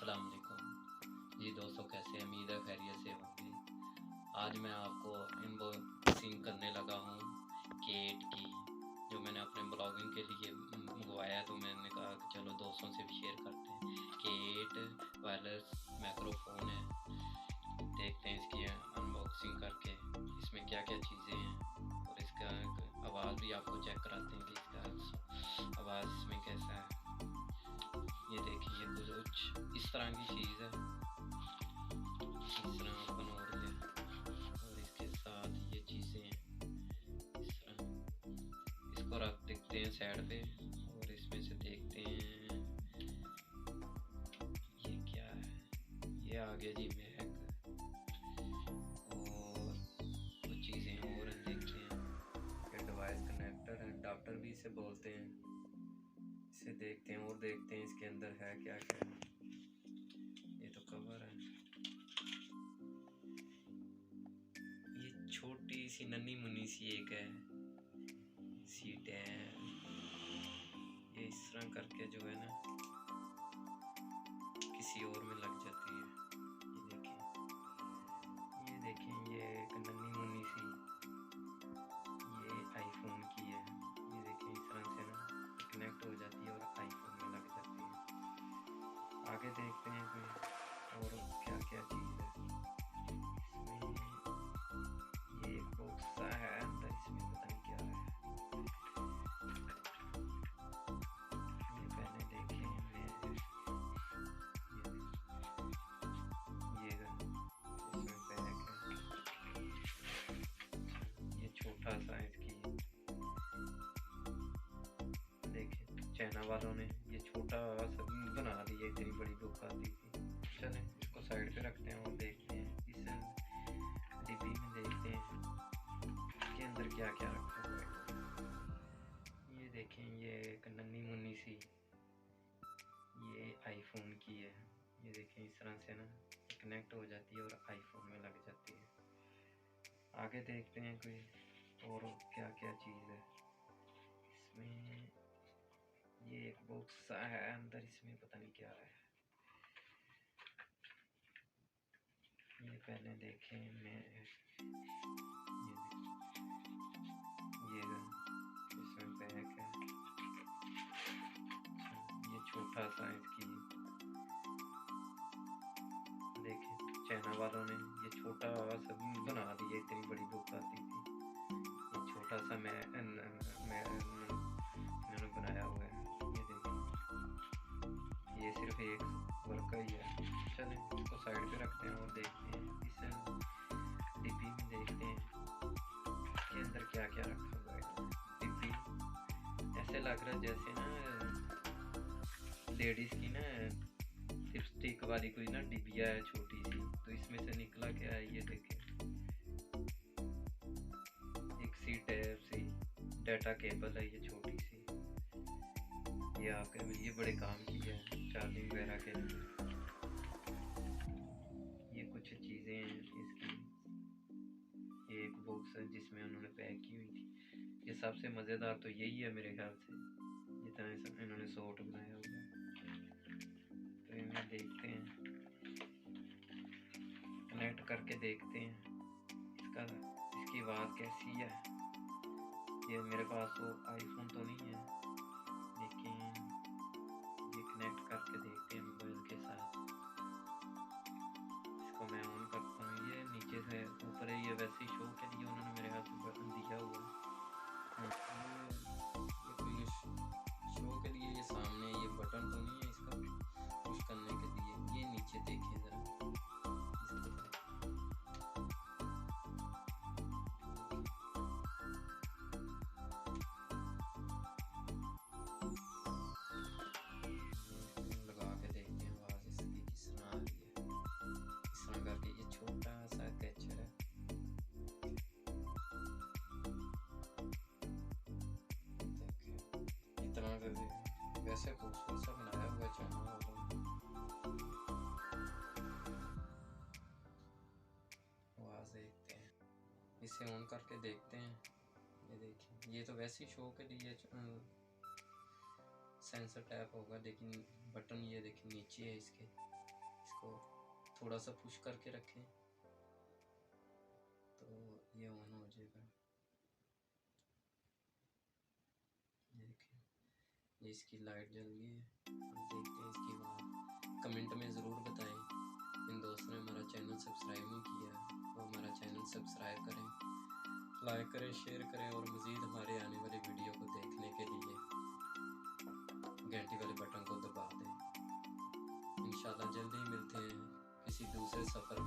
अस्सलाम वालेकुम जी दोस्तों, कैसे हैं? उम्मीद है खैरियत से होंगे। आज मैं आपको अनबॉक्सिंग करने लगा हूँ केट की, जो मैंने अपने ब्लॉगिंग के लिए मंगवाया, तो मैंने कहा कि चलो दोस्तों से भी शेयर करते हैं। केट वायरलेस माइक्रोफोन है। देखते हैं इसकी अनबॉक्सिंग करके इसमें क्या क्या चीज़ें हैं, और इसका आवाज़ भी आपको चेक कराते हैं कि इसका आवाज़ इसमें कैसा है। ये देखिए, ये कुछ इस तरह की चीज़ है, इस तरह ओपन हो रही है, और इसके साथ ये चीज़ें इस तरह। इसको रख देखते हैं साइड पे, और इसमें से देखते हैं ये क्या है। ये आ गया जी बैग, और कुछ चीज़ें और हैं, देखते हैं। ये डिवाइस कनेक्टर है, अडाप्टर भी इसे बोलते हैं। इसे देखते हैं और देखते हैं इसके अंदर है क्या क्या। ये तो कवर है। ये छोटी सी नन्ही मुन्नी सी एक है सीट है। ये इस तरह करके जो है ना किसी और में लग जाती है। ये देखें, ये एक नन्ही मुन्नी सी, ये आईफोन की है। ये देखें, इस तरह से ना कनेक्ट हो जाती है और आईफोन में लग जाती है। आगे देखते हैं कोई और क्या क्या चीज़ है। इसमें ये एक बॉक्स सा है अंदर, इसमें पता नहीं क्या है। ये पहले देखें, ये इसमें बैग है। ये छोटा सा इसकी देखें, चाइना वालों ने ये छोटा सा बना दिया, इतनी बड़ी बुक आती थी। चलें इसको साइड पे रखते हैं और देखते हैं इस डिब्बी में, देखते हैं इसके अंदर क्या क्या रखा हुआ है। ये देखें, ये एक नन्ही मुन्नी सी, ये आईफोन की है। ये देखें, इस तरह से ना कनेक्ट हो जाती है और आईफोन में लग जाती है। आगे देखते हैं कोई और क्या क्या चीज़ है इसमें। ये एक बॉक्स सा है अंदर, इसमें पता नहीं क्या है। ये पहले देखें मैं, ये इसमें बैग है। ये छोटा सा इसकी देखें, चाइना वालों ने ये छोटा सा बना दिया, इतनी बड़ी बुक आती थी। ये छोटा सा मैं इन्होंने बनाया हुआ है। ये देखें, ये सिर्फ एक वर्क का ही है। चलें इसको साइड पे रखते हैं और देखते हैं इस डिब्बी में, देखते हैं इसके अंदर क्या क्या रखा हुआ है। डिब्बी ऐसे लग रहा है जैसे ना लेडीज़ की ना लिपस्टिक वाली कोई ना डिबिया है छोटी सी। तो इसमें से निकला क्या है, ये देखें, एक C type C data cable है, ये छोटी सी। ये आपके ये बड़े काम की है चार्जिंग वगैरह के लिए। ये कुछ चीज़ें हैं इसकी। ये एक बॉक्स है जिसमें उन्होंने पैक की हुई थी। ये सबसे मज़ेदार तो यही है मेरे ख्याल से, जितना इन्होंने शॉर्ट बनाया हुआ है। तो इन्हें देखते हैं, कनेक्ट करके देखते हैं इसकी आवाज़ कैसी है। ये मेरे पास तो आईफोन तो नहीं है, लेकिन ये कनेक्ट करके देखते हैं मोबाइल के साथ। इसको मैं ऑन करता हूँ। ये नीचे से ऊपर है, ये वैसे ही शो के लिए उन्होंने मेरे हाथ में बटन दिया हुआ है। ये कोई शो के लिए, ये सामने ये बटन तो नहीं है इसका पुश करने के लिए। ये नीचे देखें ज़रा, लगा के देखते हैं आवाज़ इसकी किस तरह आ रही है। इस तरह करके ये छोटा सा कैचर है। देखिए इतना वैसे खूबसूरत सा बनाया हुआ चाइना वालों ने। आवाज़ देखते हैं, इसे ऑन करके देखते हैं। ये देखिए, ये तो वैसे ही शो के लिए सेंसर टैप होगा, लेकिन बटन ये देखिए नीचे है इसके। इसको थोड़ा सा पुश करके रखें तो ये ऑन हो जाएगा। देखिए ये इसकी लाइट जल गई है। अब देखते हैं इसकी बात। कमेंट में ज़रूर बताएं। इन दोस्तों ने हमारा चैनल सब्सक्राइब नहीं किया तो हमारा चैनल सब्सक्राइब करें, लाइक करें, शेयर करें और मज़ीद हमारे आने वाली वीडियो को देखने के लिए घंटी वाले बटन को दबा दें। इंशाल्लाह जल्दी ही मिलते हैं किसी दूसरे सफ़र